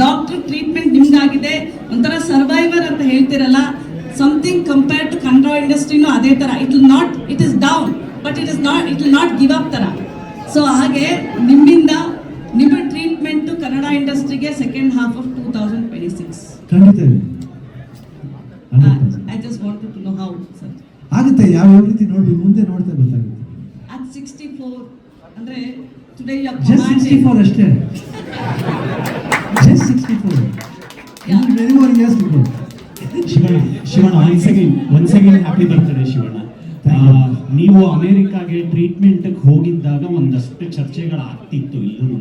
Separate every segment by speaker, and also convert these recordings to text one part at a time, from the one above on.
Speaker 1: Doctor treatment ನಿಮ್ಗಾಗಿದೆ, ಒಂಥರ survivor ಅಂತ ಹೇಳ್ತಿರಲ್ಲ, something compared to Kannada ಇಂಡಸ್ಟ್ರಿನೂ ಅದೇ ಥರ. It is down but it will not give up ಥರ. ಸೊ ಹಾಗೆ ನಿಮ್ಮಿಂದ ನಿಮ್ಮ ಟ್ರೀಟ್ಮೆಂಟು ಕನ್ನಡ ಇಂಡಸ್ಟ್ರಿಗೆ ಸೆಕೆಂಡ್ ಹಾಫ್ ಆಫ್ 2026
Speaker 2: ಖಂಡಿತ
Speaker 1: I just wanted to know how sir
Speaker 2: ಆಗುತ್ತೆ. ಯಾವ ರೀತಿ ನೋಡಿ ಮುಂದೆ ನೋಡ್ತಾ ಗೊತ್ತಾಗುತ್ತೆ.
Speaker 1: at 64 ಅಂದ್ರೆ ಟುಡೇ ಯು ಆರ್
Speaker 2: just 64 ಅಷ್ಟೇ. just 64 many more years to go.
Speaker 3: Shivanna once again happy birthday Shivanna. ನೀವು ಅಮೆರಿಕಾಗೆ ಟ್ರೀಟ್ಮೆಂಟ್ಗೆ ಹೋಗಿದ್ದಾಗ ಒಂದಷ್ಟು ಚರ್ಚೆಗಳಾಗ್ತಿತ್ತು. ಇಲ್ಲೂ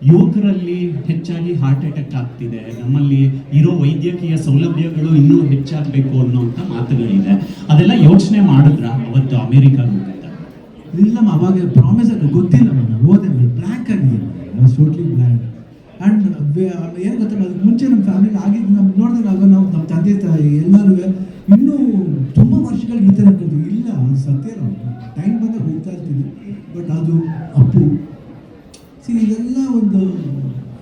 Speaker 3: ಯುವಕರಲ್ಲಿ ಹೆಚ್ಚಾಗಿ ಹಾರ್ಟ್ ಅಟ್ಯಾಕ್ ಆಗ್ತಿದೆ, ನಮ್ಮಲ್ಲಿ ಇರೋ ವೈದ್ಯಕೀಯ ಸೌಲಭ್ಯಗಳು ಇನ್ನೂ ಹೆಚ್ಚಾಗಬೇಕು ಅನ್ನೋಂಥ ಮಾತುಗಳಿದೆ. ಅದೆಲ್ಲ ಯೋಚನೆ ಮಾಡಿದ್ರ ಅವತ್ತು ಅಮೆರಿಕಾಗೆ ಹೋಗಿದ್ದಾಗ?
Speaker 2: ಇಲ್ಲಮ್ಮ, ಅವಾಗ ಪ್ರಾಮಿಸ್ ಆಗ ಗೊತ್ತಿಲ್ಲ. ಓದೆ ಬ್ಲ್ಯಾಂಕ್ ಆಗಿದೆ, ಟೋಟ್ಲಿ ಬ್ಲ್ಯಾಂಕ್. ಆ್ಯಂಡ್ ಏನು ಗೊತ್ತಿಲ್ಲ, ಅದಕ್ಕೆ ಮುಂಚೆ ನಮ್ಮ ಫ್ಯಾಮಿಲಿ ಆಗಿದ್ದು ನಮ್ಗೆ ನೋಡಿದಾಗ ನಾವು ನಮ್ಮ ತಂದೆ ತಾಯಿ ಎಲ್ಲರೂ ಇನ್ನೂ ತುಂಬ ವರ್ಷಗಳಿಗೆ ಈ ಥರ ಅನ್ಕೊಳ್ತೀವಿ. ಇಲ್ಲ, ಅದು ಸತ್ಯ. ನಾವು ಟೈಮ್ ಬಂದಾಗ ಹೋಗ್ತಾ ಇರ್ತೀವಿ. ಬಟ್ ಅದು ಅಪ್ಪು ಇದೆಲ್ಲ ಒಂದು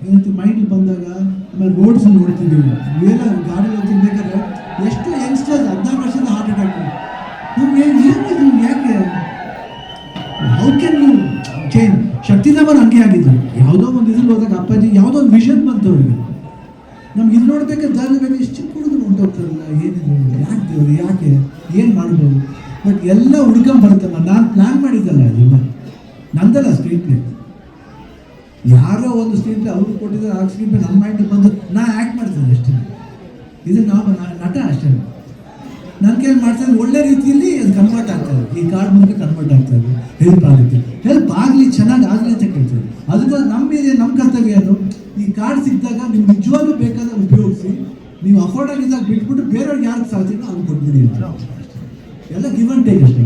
Speaker 2: ಏನಂತ ಮೈಂಡ್ ಬಂದಾಗ ಆಮೇಲೆ ರೋಡ್ಸ್ ನೋಡ್ತೀವಿ. ಇವೆಲ್ಲ ಗಾಡಿ ಹೋಗ್ತಿರ್ಬೇಕಾದ್ರೆ ಎಷ್ಟು ಯಂಗ್ಸ್ಟರ್ಸ್ 16 ವರ್ಷದ ಹಾರ್ಟ್ ಅಟ್ಯಾಕ್. ನಮ್ಗೆ ಏನಿದು, ಯಾಕೆ, ಹೌ ಕ್ಯಾನ್ ಯು ಚೇಂಜ್? ಶಕ್ತಿಧಾಮನ್ ಹಂಗೆ ಆಗಿದ್ದು. ಯಾವುದೋ ಒಂದು ಇದ್ರಲ್ಲಿ ಹೋದಾಗ ಅಪ್ಪಾಜಿ ಯಾವುದೋ ಒಂದು ವಿಷನ್ ಬಂತು ಅವ್ರಿಗೆ. ನಮ್ಗೆ ಇದು ನೋಡ್ಬೇಕಾದ್ರೆ ಜಾಗಬೇಕು, ಇಷ್ಟು ಚಿಕ್ಕ ಹುಡುಗರು ಹೊಂಟೋಗ್ತಾರಲ್ಲ, ಏನಿದು, ಯಾಕೆ ದೇವ್ರು, ಯಾಕೆ, ಏನು ಮಾಡ್ಬೋದು? ಬಟ್ ಎಲ್ಲ ಹುಡ್ಕೊಂಬರುತ್ತಲ್ಲ. ನಾನು ಪ್ಲ್ಯಾನ್ ಮಾಡಿದ್ದಲ್ಲ, ಅದೆಲ್ಲ ನಂದಲ್ಲ ಸ್ಕ್ರೀನ್ ಪ್ಲೇ. ಯಾರೋ ಒಂದು ಸ್ಕ್ರೀನ್ ಪ್ಲೇ ಅವ್ರು ಕೊಟ್ಟಿದ್ದಾರೆ, ಆ ಸ್ಕ್ರೀನ್ ಪ್ಲೇ ನಮ್ಮ ಮೈಂಡಿಗೆ ಬಂದು ನಾ ಆ್ಯಕ್ಟ್ ಮಾಡ್ತೇನೆ ಅಷ್ಟೇ. ಇದು ನಾವು ನಟ ಅಷ್ಟೇ. ನನ್ನ ಕೈಯಲ್ಲಿ ಮಾಡ್ತಾರೆ, ಒಳ್ಳೆ ರೀತಿಯಲ್ಲಿ ಅದು ಕನ್ವರ್ಟ್ ಆಗ್ತದೆ. ಈ ಕಾರ್ಡ್ ಮೂಲಕ ಕನ್ವರ್ಟ್ ಆಗ್ತದೆ, ಹೆಲ್ಪ್ ಆಗುತ್ತೆ. ಹೆಲ್ಪ್ ಆಗಲಿ, ಚೆನ್ನಾಗಿ ಆಗಲಿ ಅಂತ ಕೇಳ್ತಾರೆ. ಅದಕ್ಕೆ ನಮ್ಮ ಕರ್ತವ್ಯ ಅದು. ಈ ಕಾರ್ಡ್ ಸಿಕ್ಕಿದಾಗ ನಿಮ್ಗೆ ನಿಜವಾಗ್ಲೂ ಬೇಕಾದ ಉಪಯೋಗಿಸಿ, ನೀವು ಅಫೋರ್ಡ್ ಆಗಿದ್ದಾಗ ಬಿಟ್ಬಿಟ್ಟು ಬೇರೆಯವ್ರಿಗೆ ಯಾರಿಗೆ ಸಾಧ್ಯ ಅವ್ನು ಕೊಟ್ಬಿಡಿ ಅಂತ. ಎಲ್ಲ ಗಿವ್ ಆ್ಯಂಡ್ ಟೇಕ್ ಅಷ್ಟೇ.